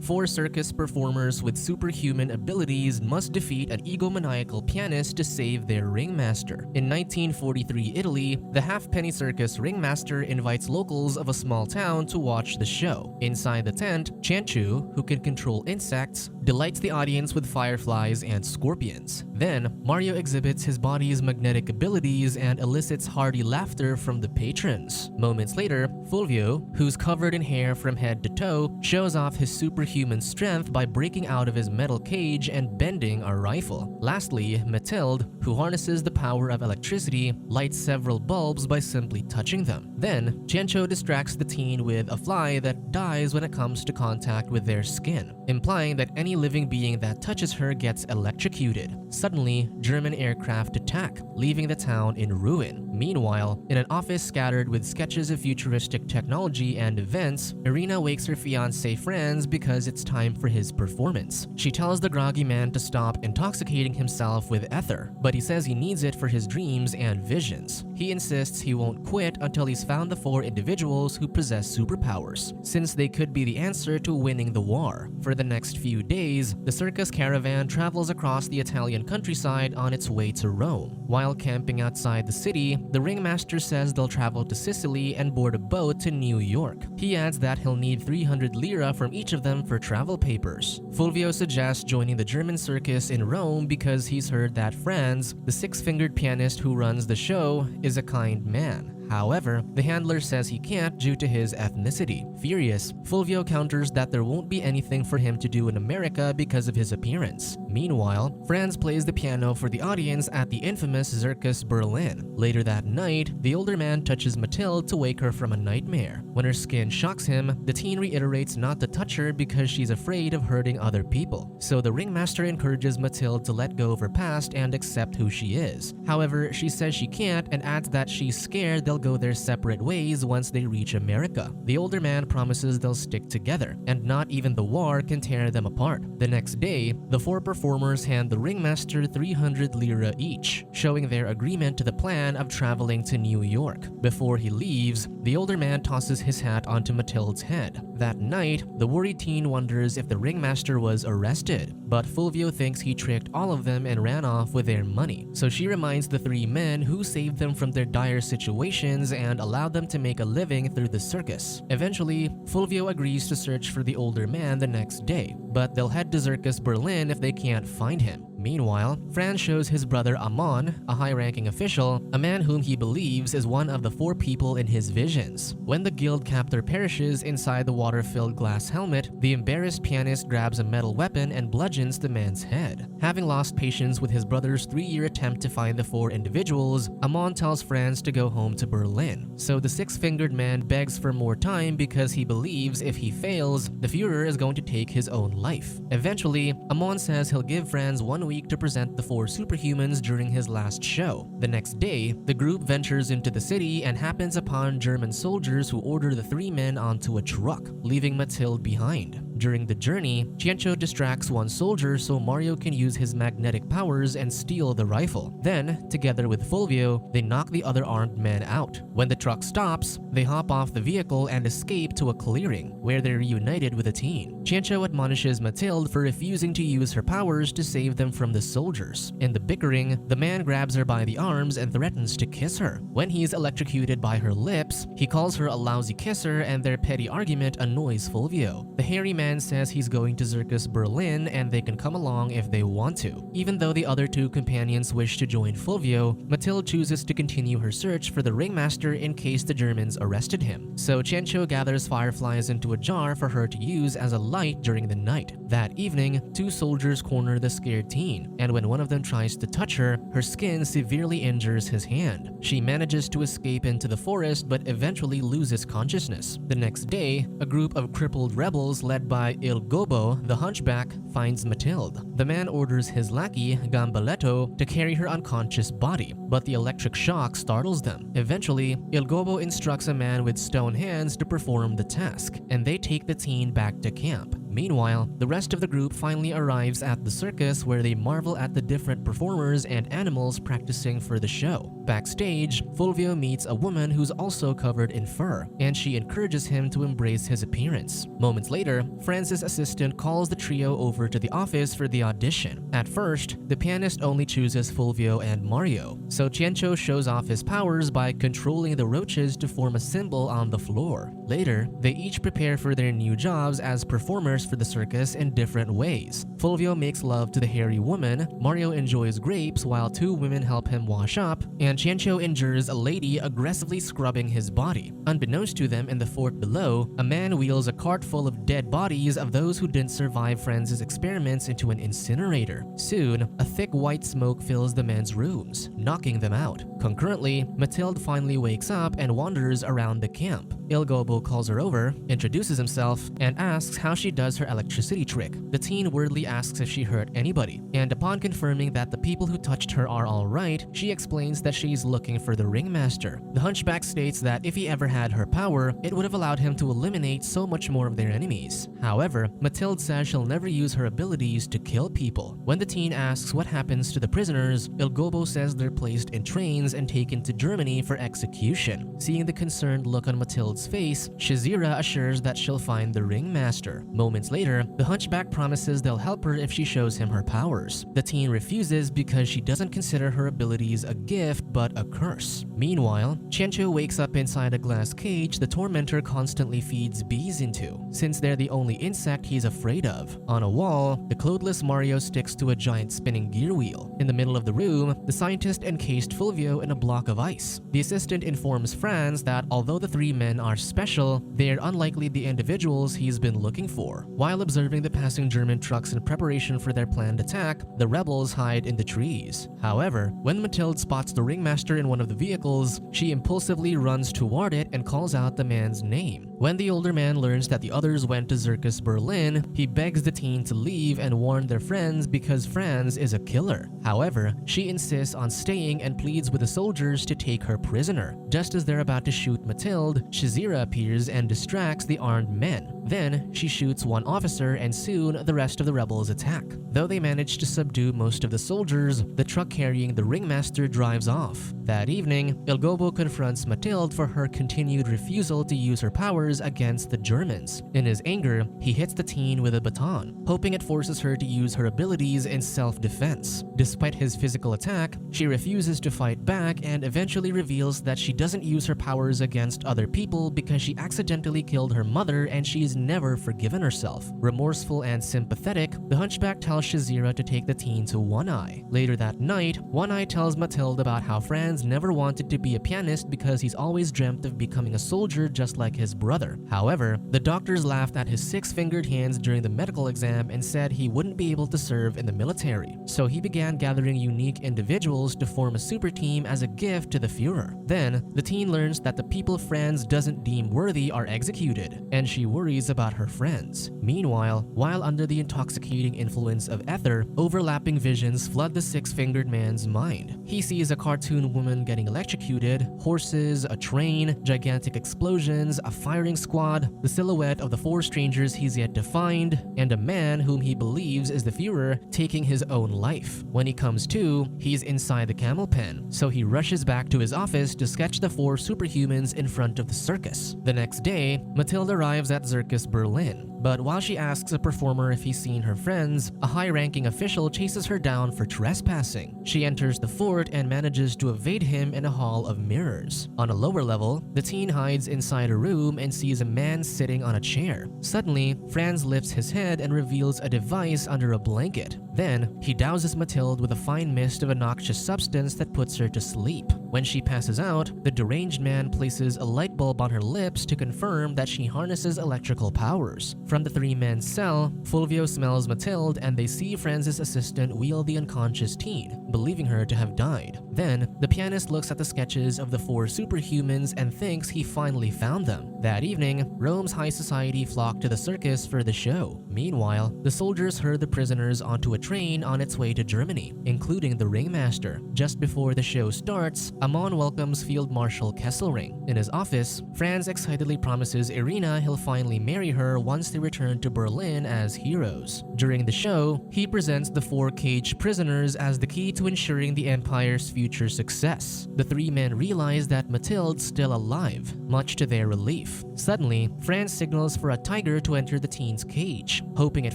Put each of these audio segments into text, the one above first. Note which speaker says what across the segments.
Speaker 1: 4 circus performers with superhuman abilities must defeat an egomaniacal pianist to save their ringmaster. In 1943 Italy, the halfpenny circus ringmaster invites locals of a small town to watch the show. Inside the tent, Cencio, who can control insects, delights the audience with fireflies and scorpions. Then, Mario exhibits his body's magnetic abilities and elicits hearty laughter from the patrons. Moments later, Fulvio, who's covered in hair from head to toe, shows off his superhuman strength by breaking out of his metal cage and bending a rifle. Lastly, Matilde, who harnesses the power of electricity, lights several bulbs by simply touching them. Then, Cencio distracts the teen with a fly that dies when it comes to contact with their skin, implying that any living being that touches her gets electrocuted. Suddenly, German aircraft attack, leaving the town in ruin. Meanwhile, in an office scattered with sketches of futuristic technology and events, Irina wakes her fiancé Franz because it's time for his performance. She tells the groggy man to stop intoxicating himself with ether, but he says he needs it for his dreams and visions. He insists he won't quit until he's found the 4 individuals who possess superpowers, since they could be the answer to winning the war. For the next few days, the circus caravan travels across the Italian countryside on its way to Rome. While camping outside the city, the ringmaster says they'll travel to Sicily and board a boat to New York. He adds that he'll need 300 lira from each of them for travel papers. Fulvio suggests joining the German circus in Rome because he's heard that Franz, the 6-fingered pianist who runs the show, is a kind man. However, the handler says he can't due to his ethnicity. Furious, Fulvio counters that there won't be anything for him to do in America because of his appearance. Meanwhile, Franz plays the piano for the audience at the infamous Zirkus Berlin. Later that night, the older man touches Matilde to wake her from a nightmare. When her skin shocks him, the teen reiterates not to touch her because she's afraid of hurting other people. So the ringmaster encourages Matilde to let go of her past and accept who she is. However, she says she can't and adds that she's scared they'll go their separate ways once they reach America. The older man promises they'll stick together, and not even the war can tear them apart. The next day, the 4 performers hand the ringmaster 300 lira each, showing their agreement to the plan of traveling to New York. Before he leaves, the older man tosses his hat onto Matilde's head. That night, the worried teen wonders if the ringmaster was arrested, but Fulvio thinks he tricked all of them and ran off with their money. So she reminds the 3 men who saved them from their dire situation and allowed them to make a living through the circus. Eventually, Fulvio agrees to search for the older man the next day, but they'll head to Zirkus Berlin if they can't find him. Meanwhile, Franz shows his brother Amon, a high-ranking official, a man whom he believes is one of the 4 people in his visions. When the guild captor perishes inside the water-filled glass helmet, the embarrassed pianist grabs a metal weapon and bludgeons the man's head. Having lost patience with his brother's 3-year attempt to find the 4 individuals, Amon tells Franz to go home to Berlin. So the 6-fingered man begs for more time because he believes if he fails, the Führer is going to take his own life. Eventually, Amon says he'll give Franz 1 week to present the 4 superhumans during his last show. The next day, the group ventures into the city and happens upon German soldiers who order the 3 men onto a truck, leaving Matilde behind. During the journey, Cencio distracts one soldier so Mario can use his magnetic powers and steal the rifle. Then, together with Fulvio, they knock the other armed men out. When the truck stops, they hop off the vehicle and escape to a clearing, where they're reunited with a teen. Cencio admonishes Matilde for refusing to use her powers to save them from the soldiers. In the bickering, the man grabs her by the arms and threatens to kiss her. When he's electrocuted by her lips, he calls her a lousy kisser, and their petty argument annoys Fulvio. The hairy man says he's going to Zirkus Berlin and they can come along if they want to. Even though the other 2 companions wish to join Fulvio, Matilde chooses to continue her search for the ringmaster in case the Germans arrested him. So Cencio gathers fireflies into a jar for her to use as a light during the night. That evening, 2 soldiers corner the scared teen, and when one of them tries to touch her, her skin severely injures his hand. She manages to escape into the forest but eventually loses consciousness. The next day, a group of crippled rebels led by Il Gobbo, the hunchback, finds Matilde. The man orders his lackey, Gambaletto, to carry her unconscious body, but the electric shock startles them. Eventually, Il Gobbo instructs a man with stone hands to perform the task, and they take the teen back to camp. Meanwhile, the rest of the group finally arrives at the circus where they marvel at the different performers and animals practicing for the show. Backstage, Fulvio meets a woman who's also covered in fur, and she encourages him to embrace his appearance. Moments later, Franz's assistant calls the trio over to the office for the audition. At first, the pianist only chooses Fulvio and Mario, so Cencio shows off his powers by controlling the roaches to form a symbol on the floor. Later, they each prepare for their new jobs as performers for the circus in different ways. Fulvio makes love to the hairy woman, Mario enjoys grapes while two women help him wash up, and Cencio injures a lady aggressively scrubbing his body. Unbeknownst to them in the fort below, a man wheels a cart full of dead bodies of those who didn't survive Franz's experiments into an incinerator. Soon, a thick white smoke fills the men's rooms, knocking them out. Concurrently, Matilde finally wakes up and wanders around the camp. Il Gobbo calls her over, introduces himself, and asks how she does her electricity trick. The teen wordly asks if she hurt anybody, and upon confirming that the people who touched her are alright, she explains that she's looking for the ringmaster. The hunchback states that if he ever had her power, it would have allowed him to eliminate so much more of their enemies. However, Matilde says she'll never use her abilities to kill people. When the teen asks what happens to the prisoners, Il Gobbo says they're placed in trains and taken to Germany for execution. Seeing the concerned look on Matilde's face, Shazira assures that she'll find the ringmaster. Moments later, the hunchback promises they'll help her if she shows him her powers. The teen refuses because she doesn't consider her abilities a gift but a curse. Meanwhile, Cencio wakes up inside a glass cage the tormentor constantly feeds bees into, since they're the only insect he's afraid of. On a wall, the clothless Mario sticks to a giant spinning gear wheel. In the middle of the room, the scientist encased Fulvio in a block of ice. The assistant informs Franz that although the three men are special, they're unlikely the individuals he's been looking for. While observing the passing German trucks in preparation for their planned attack, the rebels hide in the trees. However, when Matilde spots the ringmaster in one of the vehicles, she impulsively runs toward it and calls out the man's name. When the older man learns that the others went to Zirkus Berlin, he begs the teen to leave and warn their friends because Franz is a killer. However, she insists on staying and pleads with the soldiers to take her prisoner. Just as they're about to shoot Matilde, Shazira appears and distracts the armed men. Then, she shoots one officer and soon the rest of the rebels attack. Though they manage to subdue most of the soldiers, the truck carrying the ringmaster drives off. That evening, Il Gobbo confronts Matilde for her continued refusal to use her powers against the Germans. In his anger, he hits the teen with a baton, hoping it forces her to use her abilities in self-defense. Despite his physical attack, she refuses to fight back and eventually reveals that she doesn't use her powers against other people because she accidentally killed her mother and she's never forgiven herself. Remorseful and sympathetic, the hunchback tells Shazira to take the teen to One Eye. Later that night, One Eye tells Matilde about how Franz never wanted to be a pianist because he's always dreamt of becoming a soldier just like his brother. However, the doctors laughed at his six-fingered hands during the medical exam and said he wouldn't be able to serve in the military. So he began gathering unique individuals to form a super team as a gift to the Führer. Then, the teen learns that the people Franz doesn't deem worthy are executed, and she worries about her friends. Meanwhile, while under the intoxicating influence of ether, overlapping visions flood the six-fingered man's mind. He sees a cartoon woman getting electrocuted, horses, a train, gigantic explosions, a firing squad, the silhouette of the four strangers he's yet to find, and a man whom he believes is the Führer taking his own life. When he comes to, he's inside the camel pen, so he rushes back to his office to sketch the four superhumans in front of the circus. The next day, Matilde arrives at Zirkus Berlin, but while she asks a performer if he's seen her friends, a high-ranking official chases her down for trespassing. She enters the fort and manages to evade him in a hall of mirrors. On a lower level, the teen hides inside a room and sees a man sitting on a chair. Suddenly, Franz lifts his head and reveals a device under a blanket. Then, he douses Matilde with a fine mist of a noxious substance that puts her to sleep. When she passes out, the deranged man places a light bulb on her lips to confirm that she harnesses electrical powers. From the three men's cell, Fulvio smells Matilde and they see Franz's assistant wheel the unconscious teen, believing her to have died. Then, the pianist looks at the sketches of the four superhumans and thinks he finally found them. That evening, Rome's high society flocked to the circus for the show. Meanwhile, the soldiers herd the prisoners onto a train on its way to Germany, including the ringmaster. Just before the show starts, Amon welcomes Field Marshal Kesselring. In his office, Franz excitedly promises Irina he'll finally marry her once they return to Berlin as heroes. During the show, he presents the 4 caged prisoners as the key to ensuring the Empire's future success. The 3 men realize that Matilde's still alive, much to their relief. Suddenly, Franz signals for a tiger to enter the teen's cage, hoping it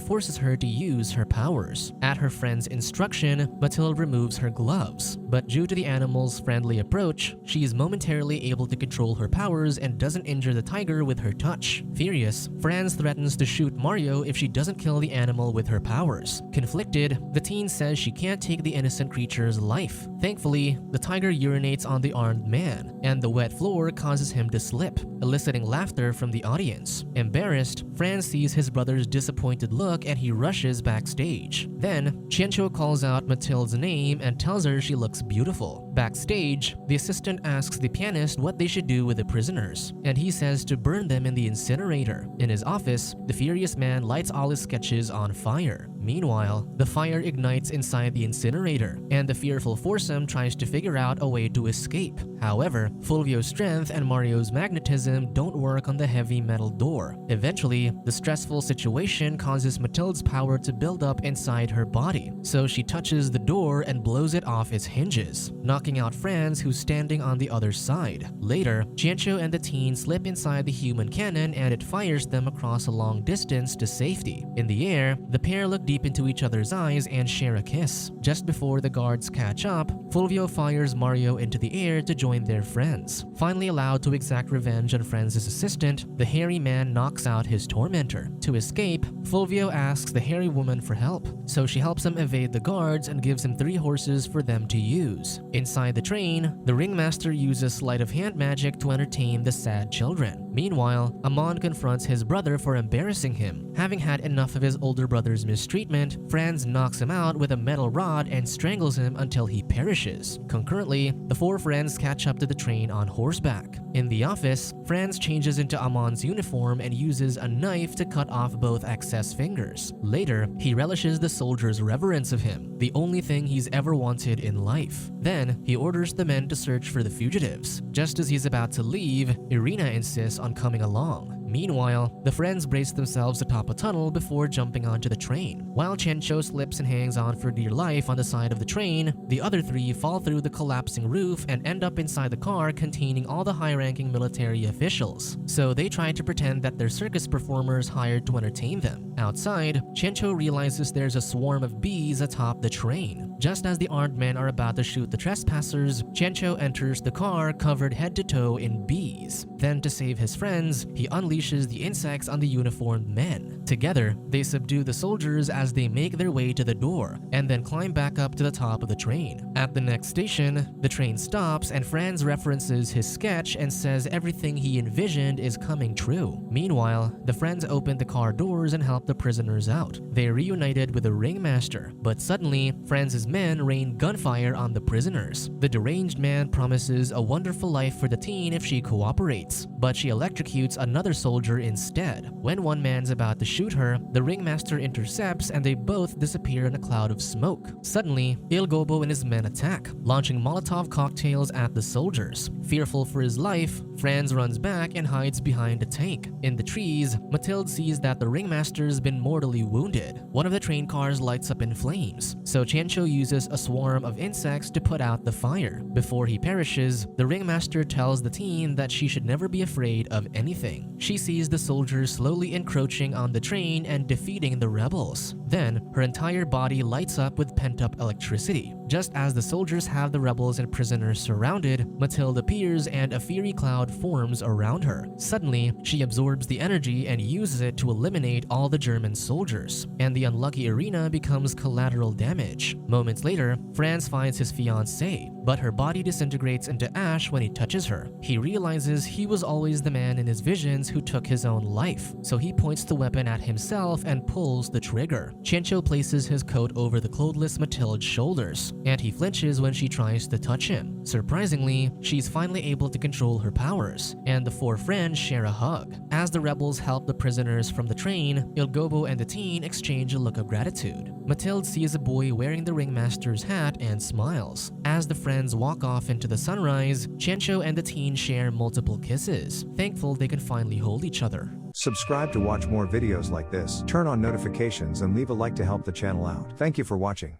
Speaker 1: forces her to use her powers. At her friend's instruction, Matilde removes her gloves, but due to the animal's friendly approach, she is momentarily able to control her powers and doesn't injure the tiger with her touch. Furious, Franz threatens to shoot Mario if she doesn't kill the animal with her powers. Conflicted, the teen says she can't take the innocent creature's life. Thankfully, the tiger urinates on the armed man, and the wet floor causes him to slip, eliciting laughter from the audience. Embarrassed, Franz sees his brother's disappointed look and he rushes backstage. Then, Cencio calls out Matilde's name and tells her she looks beautiful. Backstage, the assistant asks the pianist what they should do with the prisoners, and he says to burn them in the incinerator. In his office, the furious man lights all his sketches on fire. Meanwhile, the fire ignites inside the incinerator, and the fearful foursome tries to figure out a way to escape. However, Fulvio's strength and Mario's magnetism don't work on the heavy metal door. Eventually, the stressful situation causes Matilde's power to build up inside her body, so she touches the door and blows it off its hinges, knocking out Franz, who's standing on the other side. Later, Cencio and the teen slip inside the human cannon and it fires them across a long distance to safety. In the air, the pair look deep into each other's eyes and share a kiss. Just before the guards catch up, Fulvio fires Mario into the air to join their friends. Finally allowed to exact revenge on Franz's assistant, the hairy man knocks out his tormentor. To escape, Fulvio asks the hairy woman for help, so she helps him evade the guards and gives him 3 horses for them to use. Inside the train, the ringmaster uses sleight of hand magic to entertain the sad children. Meanwhile, Amon confronts his brother for embarrassing him. Having had enough of his older brother's mistreatment, Franz knocks him out with a metal rod and strangles him until he perishes. Concurrently, the 4 friends catch up to the train on horseback. In the office, Franz changes into Amon's uniform and uses a knife to cut off both excess fingers. Later, he relishes the soldiers' reverence of him, the only thing he's ever wanted in life. Then, he orders the men to search for the fugitives. Just as he's about to leave, Irina insists on coming along. Meanwhile, the friends brace themselves atop a tunnel before jumping onto the train. While Cencio slips and hangs on for dear life on the side of the train, the other 3 fall through the collapsing roof and end up inside the car containing all the high-ranking military officials. So they try to pretend that they're circus performers hired to entertain them. Outside, Cencio realizes there's a swarm of bees atop the train. Just as the armed men are about to shoot the trespassers, Cencio enters the car covered head to toe in bees. Then, to save his friends, he unleashes the insects on the uniformed men. Together, they subdue the soldiers as they make their way to the door, and then climb back up to the top of the train. At the next station, the train stops and Franz references his sketch and says everything he envisioned is coming true. Meanwhile, the friends open the car doors and help the prisoners out. They're reunited with the ringmaster, but suddenly, Franz's men rain gunfire on the prisoners. The deranged man promises a wonderful life for the teen if she cooperates, but she electrocutes another soldier instead. When one man's about to shoot her, the ringmaster intercepts and they both disappear in a cloud of smoke. Suddenly, Il Gobo and his men attack, launching Molotov cocktails at the soldiers. Fearful for his life, Franz runs back and hides behind a tank. In the trees, Matilde sees that the ringmaster's been mortally wounded. One of the train cars lights up in flames, so Cencio uses a swarm of insects to put out the fire. Before he perishes, the ringmaster tells the teen that she should never be afraid of anything. She sees the soldiers slowly encroaching on the train and defeating the rebels. Then, her entire body lights up with pent-up electricity. Just as the soldiers have the rebels and prisoners surrounded, Matilde appears and a fiery cloud forms around her. Suddenly, she absorbs the energy and uses it to eliminate all the German soldiers, and the unlucky Irina becomes collateral damage. Moments later, Franz finds his fiancée, but her body disintegrates into ash when he touches her. He realizes he was always the man in his visions who took his own life, so he points the weapon at hat himself and pulls the trigger. Cencio places his coat over the clothless Matilde's shoulders, and he flinches when she tries to touch him. Surprisingly, she's finally able to control her powers, and the four friends share a hug. As the rebels help the prisoners from the train, Il Gobbo and the teen exchange a look of gratitude. Matilde sees a boy wearing the ringmaster's hat and smiles. As the friends walk off into the sunrise, Cencio and the teen share multiple kisses, thankful they can finally hold each other.
Speaker 2: Subscribe to watch more videos like this, turn on notifications and leave a like to help the channel out. Thank you for watching.